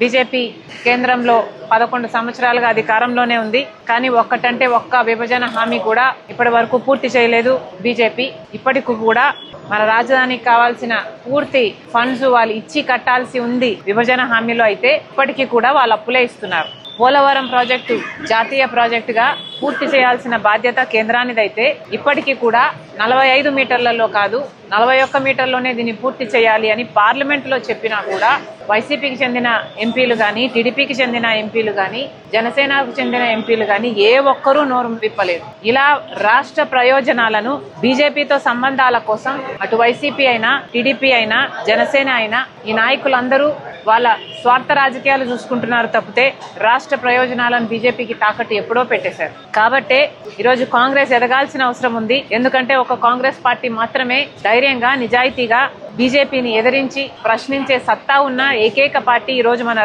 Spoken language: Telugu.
బీజేపీ కేంద్రంలో 11 సంవత్సరాలుగా అధికారంలోనే ఉంది. కానీ ఒక్కటంటే ఒక్క విభజన హామీ కూడా ఇప్పటి వరకు పూర్తి చేయలేదు బీజేపీ. ఇప్పటికి కూడా మన రాజధానికి కావాల్సిన పూర్తి ఫండ్స్ వాళ్ళు ఇచ్చి కట్టాల్సి ఉంది విభజన హామీలో. అయితే ఇప్పటికీ కూడా వాళ్ళు అప్పులే ఇస్తున్నారు. పోలవరం ప్రాజెక్టు జాతీయ ప్రాజెక్టుగా పూర్తి చేయాల్సిన బాధ్యత కేంద్రానిదైతే ఇప్పటికీ కూడా 45 మీటర్లలో కాదు 41 మీటర్లోనే దీన్ని పూర్తి చేయాలి అని పార్లమెంట్ లో చెప్పినా కూడా వైసీపీకి చెందిన ఎంపీలు గాని, టీడీపీకి చెందిన ఎంపీలు గాని, జనసేనకు చెందిన ఎంపీలు గాని ఏ ఒక్కరూ నోరు విప్పలేదు. ఇలా రాష్ట్ర ప్రయోజనాలను బీజేపీతో సంబంధాల కోసం అటు వైసీపీ అయినా, టీడీపీ అయినా, జనసేన అయినా ఈ నాయకులందరూ వాళ్ళ స్వార్థ రాజకీయాలు చూసుకుంటున్నారు తప్పితే రాష్ట్ర ప్రయోజనాలను బీజేపీకి తాకట్టు ఎప్పుడో పెట్టేశారు. కాబట్టే ఈరోజు కాంగ్రెస్ ఎదగాల్సిన అవసరం ఉంది. ఎందుకంటే ఒక కాంగ్రెస్ పార్టీ మాత్రమే ధైర్యంగా, నిజాయితీగా బీజేపీని ఎదిరించి ప్రశ్నించే సత్తా ఉన్న ఏకైక పార్టీ ఈరోజు మన